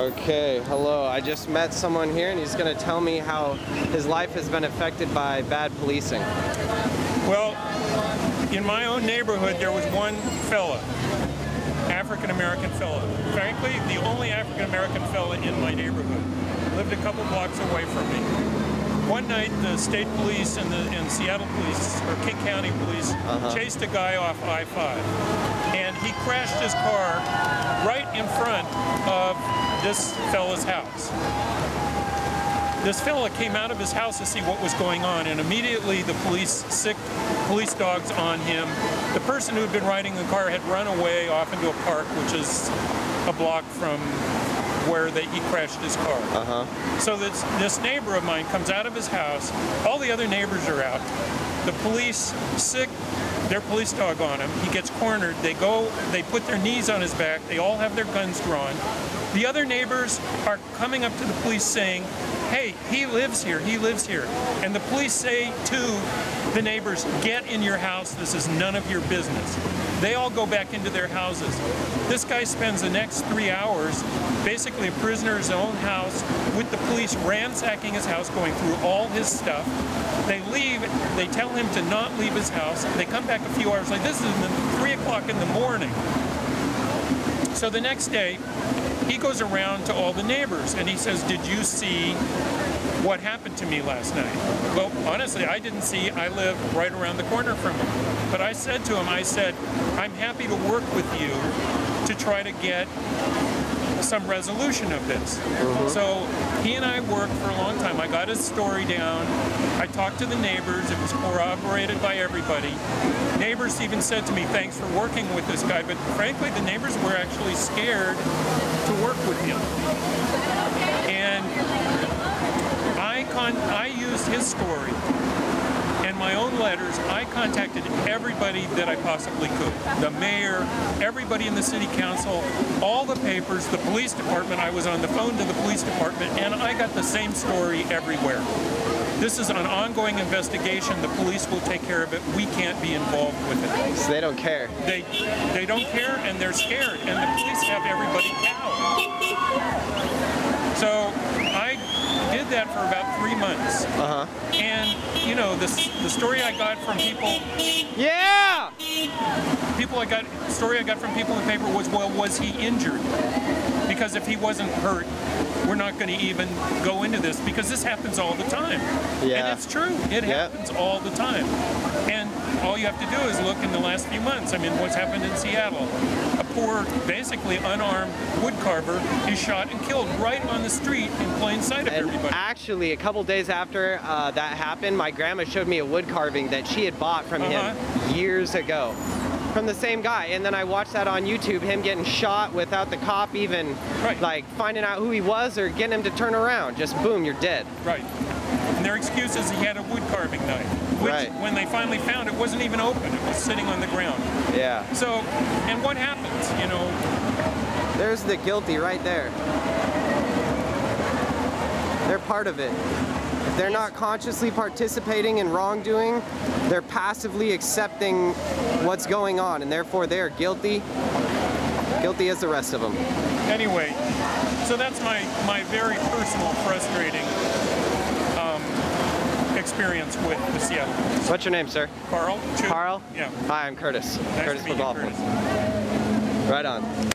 Okay, hello. I just met someone here and he's going to tell me how his life has been affected by bad policing. Well, in my own neighborhood there was one fella, African-American fella. Frankly, the only African-American fella in my neighborhood. Lived a couple blocks away from me. One night the state police and Seattle police, or King County police, chased a guy off I-5. And he crashed his car right in front of this fella's house. This fella came out of his house to see what was going on, and immediately the police sicked police dogs on him. The person who had been riding the car had run away off into a park, which is a block from where he crashed his car. So this neighbor of mine comes out of his house. All the other neighbors are out. The police sick their police dog on him. He gets cornered. They put their knees on his back. They all have their guns drawn. The other neighbors are coming up to the police saying, "Hey, he lives here, he lives here." And the police say to the neighbors, "Get in your house, this is none of your business." They all go back into their houses. This guy spends the next 3 hours basically a prisoner in his own house with the police ransacking his house, going through all his stuff. They leave, they tell him to not leave his house. They come back a few hours later. This is 3 o'clock in the morning. So the next day, he goes around to all the neighbors and he says, "Did you see what happened to me last night?" Well, honestly, I didn't see. I live right around the corner from him. But I said to him, "I'm happy to work with you to try to get some resolution of this." So he and I worked for a long time. I got his story down. I talked to the neighbors. It was corroborated by everybody. Neighbors even said to me, "Thanks for working with this guy." But frankly, the neighbors were actually scared to work with him. And I used his story and my own letters. I contacted everybody that I possibly could. The mayor, everybody in the city council, all the papers, the police department. I was on the phone to the police department, and I got the same story everywhere. This is an ongoing investigation. The police will take care of it. We can't be involved with it. So they don't care. They don't care, and they're scared, and the police have everybody cowed. So I did that for about 3 months. And you know, the story I got from people. Yeah. Story I got from people in the paper was, well, was he injured? Because if he wasn't hurt, we're not going to even go into this, because this happens all the time. Yeah. And it's true. It happens all the time. And all you have to do is look in the last few months. I mean, what's happened in Seattle? A poor, basically unarmed wood carver is shot and killed right on the street in plain sight of everybody. Actually, a couple days after that happened, my grandma showed me a wood carving that she had bought from him years ago. From the same guy, and then I watched that on YouTube, him getting shot without the cop even like finding out who he was or getting him to turn around. Just boom, you're dead. Right. And their excuse is he had a wood carving knife, which when they finally found it, wasn't even open. It was sitting on the ground. Yeah. So, and what happens, you know? There's the guilty right there. They're part of it. If they're not consciously participating in wrongdoing, they're passively accepting what's going on, and therefore they are guilty. Guilty as the rest of them. Anyway, so that's my very personal, frustrating experience with the Seattle police. What's your name, sir? Carl. Carl? Yeah. Hi, I'm Curtis. Nice Curtis to meet you, Curtis. Right on.